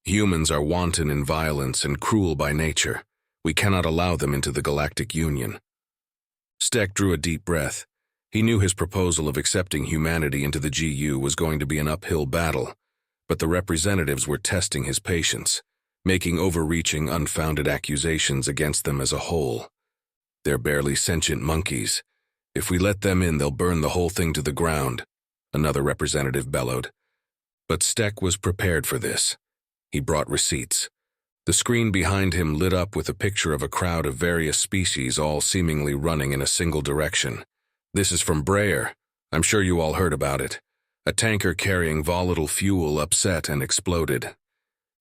Humans are wanton in violence and cruel by nature. We cannot allow them into the Galactic Union. Steck drew a deep breath. He knew his proposal of accepting humanity into the GU was going to be an uphill battle, but the representatives were testing his patience, making overreaching, unfounded accusations against them as a whole. They're barely sentient monkeys. If we let them in, they'll burn the whole thing to the ground, another representative bellowed. But Steck was prepared for this. He brought receipts. The screen behind him lit up with a picture of a crowd of various species all seemingly running in a single direction. This is from Breyer. I'm sure you all heard about it. A tanker carrying volatile fuel upset and exploded.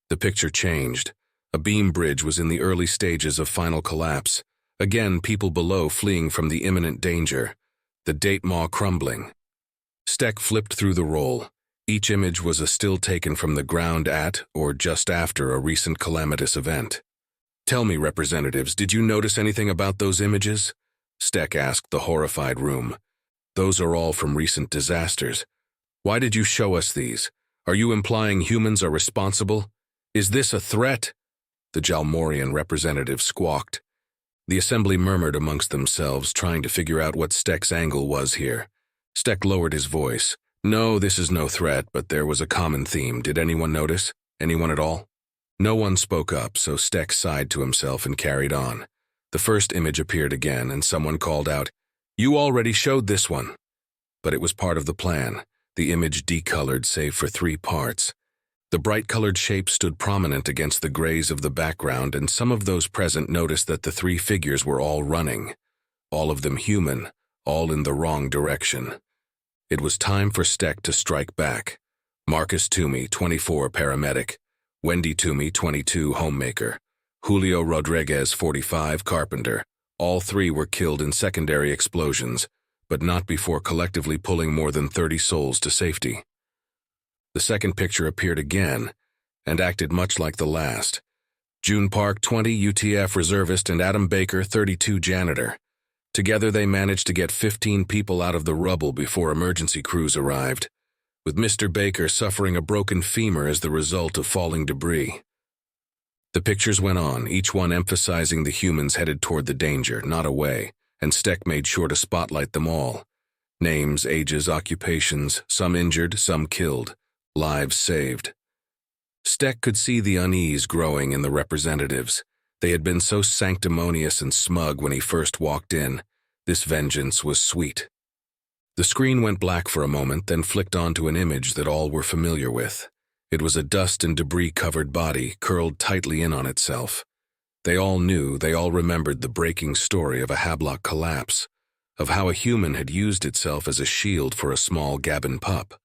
The picture changed. A beam bridge was in the early stages of final collapse. Again, people below fleeing from the imminent danger. The date maw crumbling. Steck flipped through the roll. Each image was a still taken from the ground at or just after a recent calamitous event. Tell me, representatives, did you notice anything about those images? Steck asked the horrified room. Those are all from recent disasters. Why did you show us these? Are you implying humans are responsible? Is this a threat? The Jalmorian representative squawked. The assembly murmured amongst themselves, trying to figure out what Steck's angle was here. Steck lowered his voice. No, this is no threat, but there was a common theme. Did anyone notice? Anyone at all? No one spoke up, so Steck sighed to himself and carried on. The first image appeared again, and someone called out, "You already showed this one." But it was part of the plan. The image decolored save for 3 parts. The bright-colored shape stood prominent against the grays of the background, and some of those present noticed that the 3 figures were all running. All of them human, all in the wrong direction. It was time for Steck to strike back. Marcus Toomey, 24, paramedic. Wendy Toomey, 22, homemaker. Julio Rodriguez, 45, carpenter. All 3 were killed in secondary explosions, but not before collectively pulling more than 30 souls to safety. The second picture appeared again, and acted much like the last. June Park, 20, UTF reservist, and Adam Baker, 32, janitor. Together they managed to get 15 people out of the rubble before emergency crews arrived, with Mr. Baker suffering a broken femur as the result of falling debris. The pictures went on, each one emphasizing the humans headed toward the danger, not away, and Steck made sure to spotlight them all. Names, ages, occupations, some injured, some killed, lives saved. Steck could see the unease growing in the representatives. They had been so sanctimonious and smug when he first walked in. This vengeance was sweet. The screen went black for a moment, then flicked onto an image that all were familiar with. It was a dust and debris-covered body, curled tightly in on itself. They all knew, they all remembered the breaking story of a Hablock collapse, of how a human had used itself as a shield for a small Gabon pup.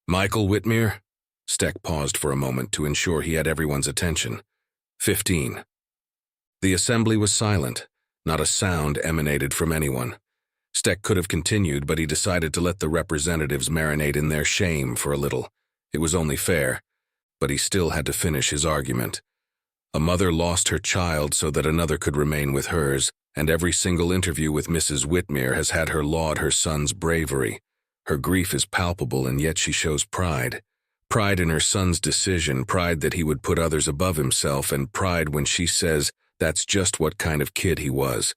Michael Whitmere? Steck paused for a moment to ensure he had everyone's attention. 15. The assembly was silent. Not a sound emanated from anyone. Steck could have continued, but he decided to let the representatives marinate in their shame for a little. It was only fair, but he still had to finish his argument. A mother lost her child so that another could remain with hers, and every single interview with Mrs. Whitmere has had her laud her son's bravery. Her grief is palpable, and yet she shows pride. Pride in her son's decision, pride that he would put others above himself, and pride when she says that's just what kind of kid he was.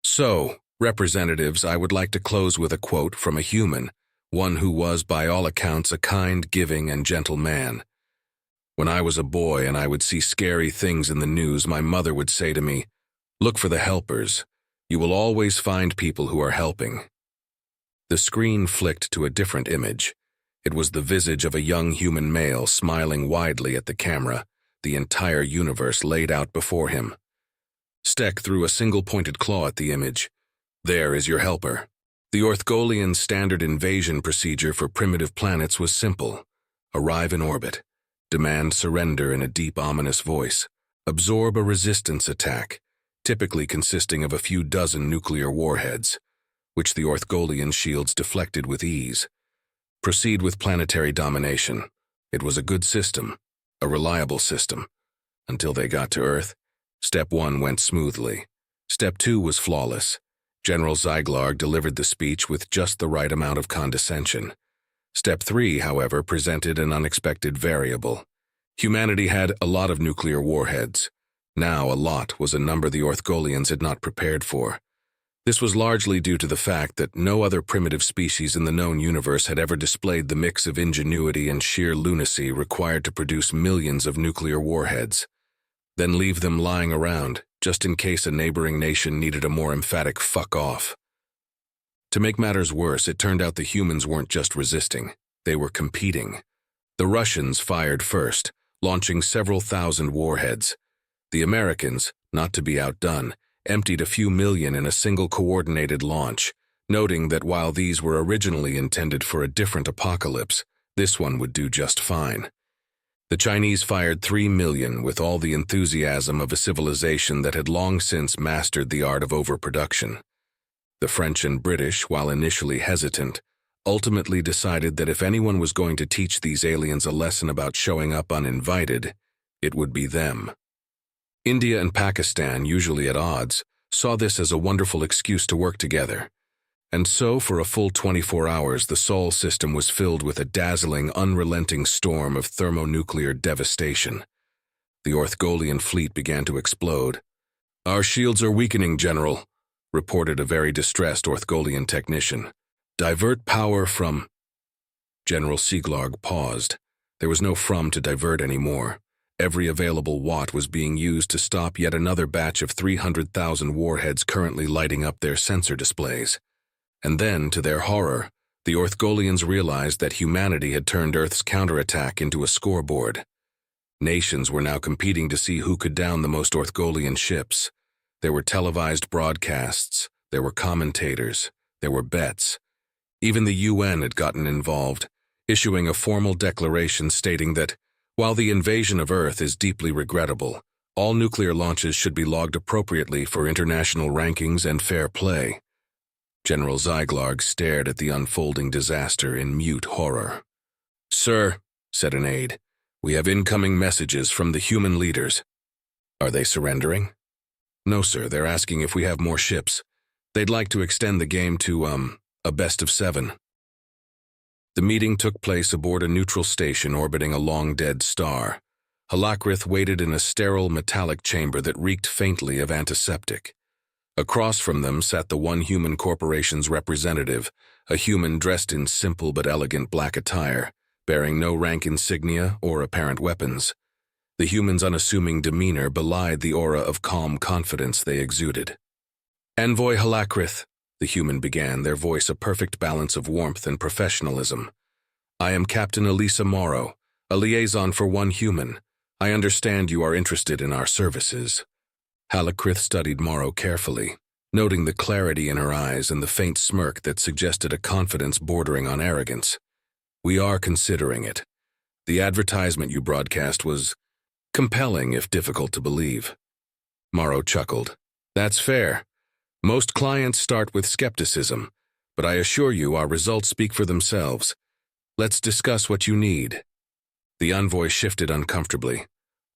So, representatives, I would like to close with a quote from a human, one who was, by all accounts, a kind, giving, and gentle man. When I was a boy and I would see scary things in the news, my mother would say to me, "Look for the helpers. You will always find people who are helping." The screen flicked to a different image. It was the visage of a young human male smiling widely at the camera, the entire universe laid out before him. Steck threw a single-pointed claw at the image. There is your helper. The Orthgolian standard invasion procedure for primitive planets was simple. Arrive in orbit. Demand surrender in a deep, ominous voice. Absorb a resistance attack, typically consisting of a few dozen nuclear warheads, which the Orthgolian shields deflected with ease. Proceed with planetary domination. It was a good system, a reliable system. Until they got to Earth, Step 1 went smoothly. Step 2 was flawless. General Zyglarg delivered the speech with just the right amount of condescension. Step 3, however, presented an unexpected variable. Humanity had a lot of nuclear warheads. Now, a lot was a number the Orthgolians had not prepared for. This was largely due to the fact that no other primitive species in the known universe had ever displayed the mix of ingenuity and sheer lunacy required to produce millions of nuclear warheads, then leave them lying around, just in case a neighboring nation needed a more emphatic fuck off. To make matters worse, it turned out the humans weren't just resisting, they were competing. The Russians fired first, launching several thousand warheads. The Americans, not to be outdone, emptied a few million in a single coordinated launch, noting that while these were originally intended for a different apocalypse, this one would do just fine. The Chinese fired 3 million with all the enthusiasm of a civilization that had long since mastered the art of overproduction. The French and British, while initially hesitant, ultimately decided that if anyone was going to teach these aliens a lesson about showing up uninvited, it would be them. India and Pakistan, usually at odds, saw this as a wonderful excuse to work together. And so, for a full 24 hours, the Sol system was filled with a dazzling, unrelenting storm of thermonuclear devastation. The Orthgolian fleet began to explode. "Our shields are weakening, General," reported a very distressed Orthgolian technician. "Divert power from—" General Sieglarg paused. There was no from to divert anymore. Every available watt was being used to stop yet another batch of 300,000 warheads currently lighting up their sensor displays. And then, to their horror, the Orthgolians realized that humanity had turned Earth's counterattack into a scoreboard. Nations were now competing to see who could down the most Orthgolian ships. There were televised broadcasts, there were commentators, there were bets. Even the UN had gotten involved, issuing a formal declaration stating that, while the invasion of Earth is deeply regrettable, all nuclear launches should be logged appropriately for international rankings and fair play. General Sieglarg stared at the unfolding disaster in mute horror. "Sir," said an aide, "we have incoming messages from the human leaders." "Are they surrendering?" "No, sir, they're asking if we have more ships. They'd like to extend the game to, a best of 7. The meeting took place aboard a neutral station orbiting a long-dead star. Halakrith waited in a sterile metallic chamber that reeked faintly of antiseptic. Across from them sat the One Human Corporation's representative, a human dressed in simple but elegant black attire, bearing no rank insignia or apparent weapons. The human's unassuming demeanor belied the aura of calm confidence they exuded. "Envoy Halakrith," the human began, their voice a perfect balance of warmth and professionalism. "I am Captain Elisa Morrow, a liaison for One Human. I understand you are interested in our services." Halakrith studied Morrow carefully, noting the clarity in her eyes and the faint smirk that suggested a confidence bordering on arrogance. "We are considering it. The advertisement you broadcast was compelling if difficult to believe." Morrow chuckled. "That's fair. Most clients start with skepticism, but I assure you our results speak for themselves. Let's discuss what you need." The envoy shifted uncomfortably.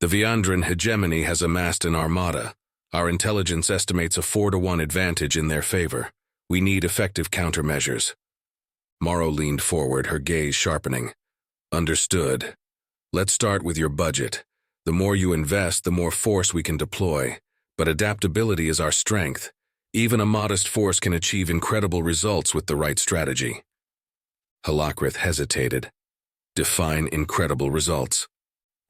"The Viandran hegemony has amassed an armada. Our intelligence estimates a 4-to-1 advantage in their favor. We need effective countermeasures." Morrow leaned forward, her gaze sharpening. "Understood. Let's start with your budget. The more you invest, the more force we can deploy. But adaptability is our strength. Even a modest force can achieve incredible results with the right strategy." Halakrith hesitated. "Define incredible results."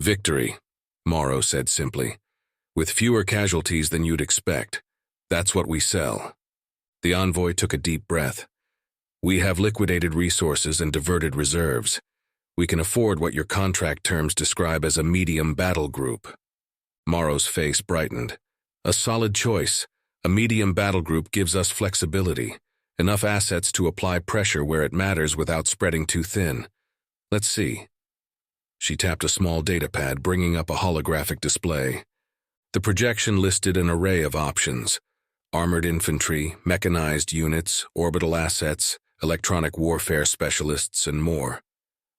"Victory," Morrow said simply. "With fewer casualties than you'd expect. That's what we sell." The envoy took a deep breath. "We have liquidated resources and diverted reserves. We can afford what your contract terms describe as a medium battle group." Morrow's face brightened. "A solid choice. A medium battle group gives us flexibility, enough assets to apply pressure where it matters without spreading too thin. Let's see." She tapped a small datapad, bringing up a holographic display. The projection listed an array of options: armored infantry, mechanized units, orbital assets, electronic warfare specialists, and more.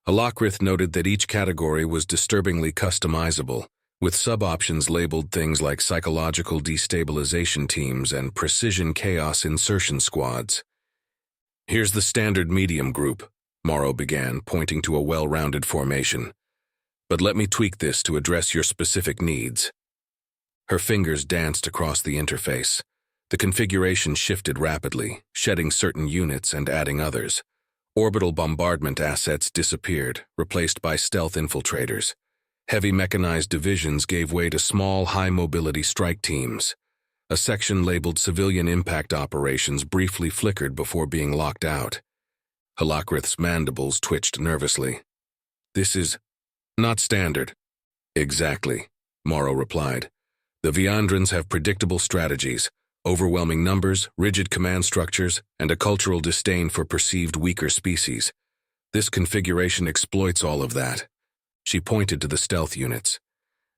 Halakrith noted that each category was disturbingly customizable, with sub-options labeled things like psychological destabilization teams and precision chaos insertion squads. "Here's the standard medium group," Morrow began, pointing to a well-rounded formation. But let me tweak this to address your specific needs. Her fingers danced across the interface. The configuration shifted rapidly, shedding certain units and adding others. Orbital bombardment assets disappeared, replaced by stealth infiltrators. Heavy mechanized divisions gave way to small, high-mobility strike teams. A section labeled Civilian Impact Operations briefly flickered before being locked out. Halakrith's mandibles twitched nervously. This is not standard. Exactly, Morrow replied. The Viandrans have predictable strategies, overwhelming numbers, rigid command structures, and a cultural disdain for perceived weaker species. This configuration exploits all of that. She pointed to the stealth units.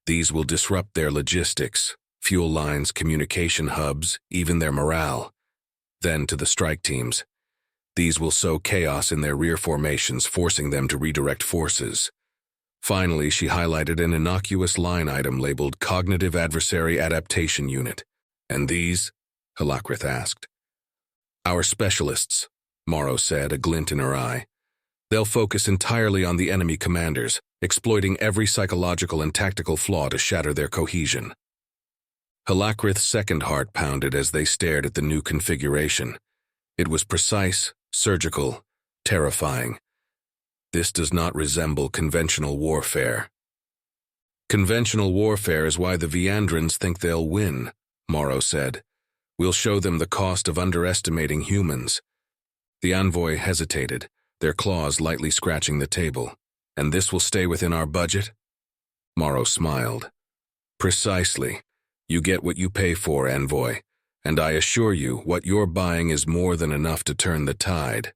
These will disrupt their logistics, fuel lines, communication hubs, even their morale. Then to the strike teams. These will sow chaos in their rear formations, forcing them to redirect forces. Finally, she highlighted an innocuous line item labeled Cognitive Adversary Adaptation Unit. And these? Halakrith asked. Our specialists, Morrow said, a glint in her eye. They'll focus entirely on the enemy commanders, exploiting every psychological and tactical flaw to shatter their cohesion. Halakrith's second heart pounded as they stared at the new configuration. It was precise, surgical, terrifying. This does not resemble conventional warfare. Conventional warfare is why the Viandrans think they'll win, Morrow said. We'll show them the cost of underestimating humans. The envoy hesitated, their claws lightly scratching the table. And this will stay within our budget? Morrow smiled. Precisely. You get what you pay for, envoy. And I assure you, what you're buying is more than enough to turn the tide.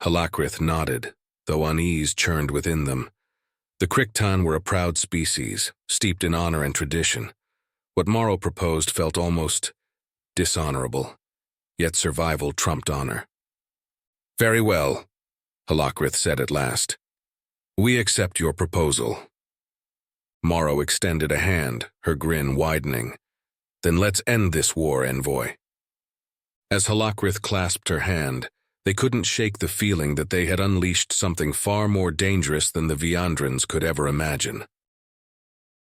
Halakrith nodded, though unease churned within them. The Kriktan were a proud species, steeped in honor and tradition. What Morrow proposed felt almost dishonorable, yet survival trumped honor. Very well, Halakrith said at last. We accept your proposal. Morrow extended a hand, her grin widening. Then let's end this war, envoy. As Halakrith clasped her hand, they couldn't shake the feeling that they had unleashed something far more dangerous than the Viandrans could ever imagine.